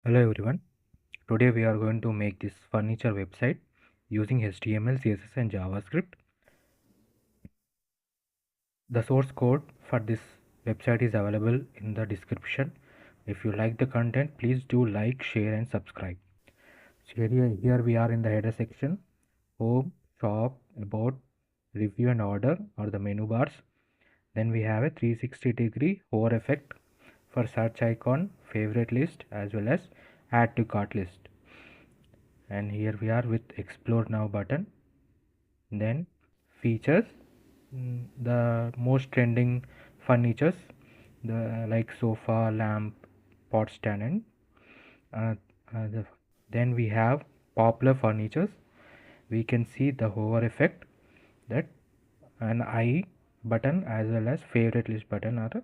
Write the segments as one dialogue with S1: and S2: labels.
S1: Hello everyone. Today we are going to make this furniture website using HTML, CSS and JavaScript. The source code for this website is available in the description. If you like the content, please do like, share and subscribe. So here we are in the header section. Home, shop, about, review and order are the menu bars. Then we have a 360-degree hover effect for search icon, favorite list as well as add to cart list. And here we are with explore now button. Then features, the most trending furnitures, the like sofa, lamp, pot stand and uh, then we have popular furnitures. We can see the hover effect, that an I button as well as favorite list button are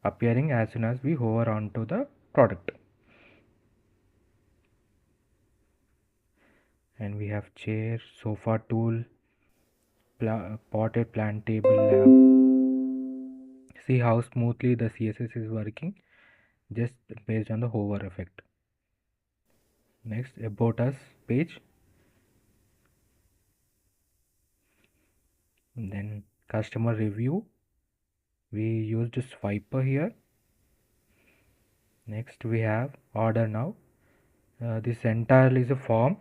S1: appearing as soon as we hover onto the product. And we have chair, sofa tool, potted plant table, lamp. See how smoothly the CSS is working just based on the hover effect. Next, about us page. Then customer review. We used swiper here. Next we have order now. This entirely is a form.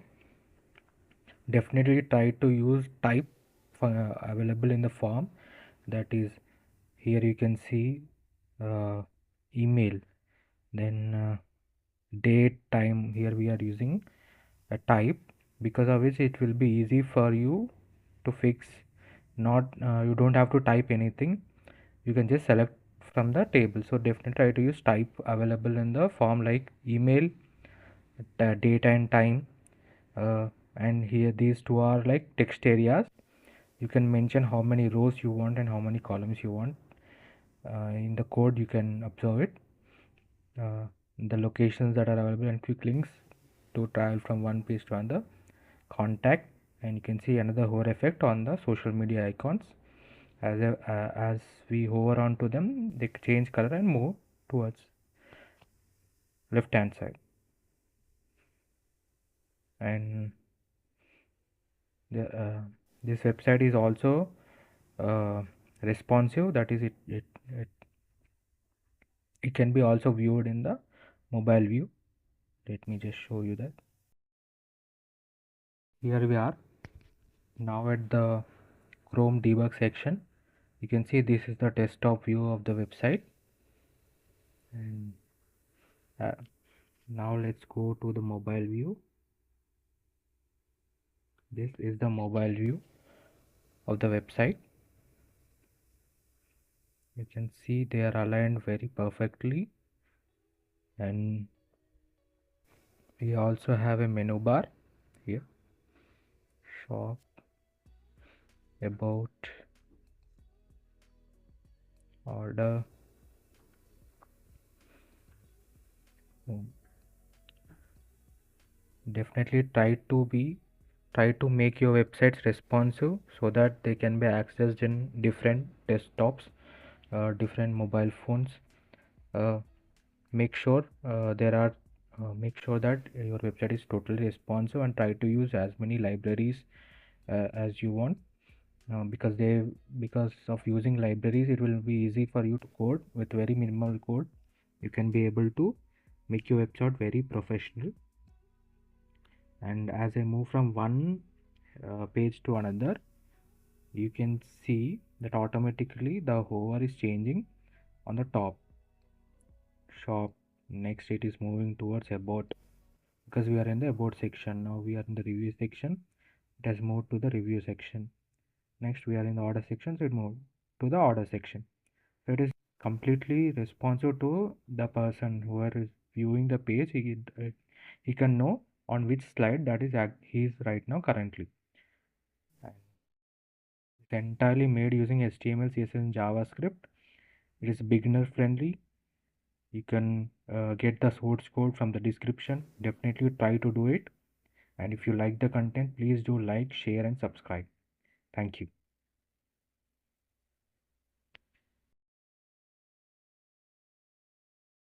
S1: Definitely try to use type available in the form. That is, here you can see email, then date, time. Here we are using a type, because of which it will be easy for you to fix. Not you don't have to type anything, you can just select from the table. So definitely try to use type available in the form, like email, date and time. And here these two are like text areas. You can mention how many rows you want and how many columns you want. In the code you can observe it, the locations that are available and quick links to travel from one page to another. Contact, and you can see another hover effect on the social media icons. As we hover onto them, they change color and move towards left hand side. And this website is also responsive. That is, it can be also viewed in the mobile view. Let me just show you that. Here we are now at the Chrome debug section. You can see this is the desktop view of the website. And now let's go to the mobile view. This is the mobile view of the website. You can see they are aligned very perfectly, and we also have a menu bar here: shop, about, order, home. Definitely try to make your websites responsive so that they can be accessed in different desktops, different mobile phones. uh, make sure make sure that your website is totally responsive, and try to use as many libraries as you want, because of using libraries it will be easy for you to code. With very minimal code you can be able to make your website very professional. And as I move from one page to another, you can see that automatically the hover is changing on the top. Shop, next it is moving towards about, because we are in the about section. Now we are in the review section, it has moved to the review section. Next we are in the order section, so it moved to the order section. So it is completely responsive to the person who is viewing the page. He can know on which slide that is he is right now currently. And it's entirely made using HTML, CSS and JavaScript. It is beginner friendly. You can get the source code from the description. Definitely try to do it. And if you like the content, please do like, share and subscribe. Thank you.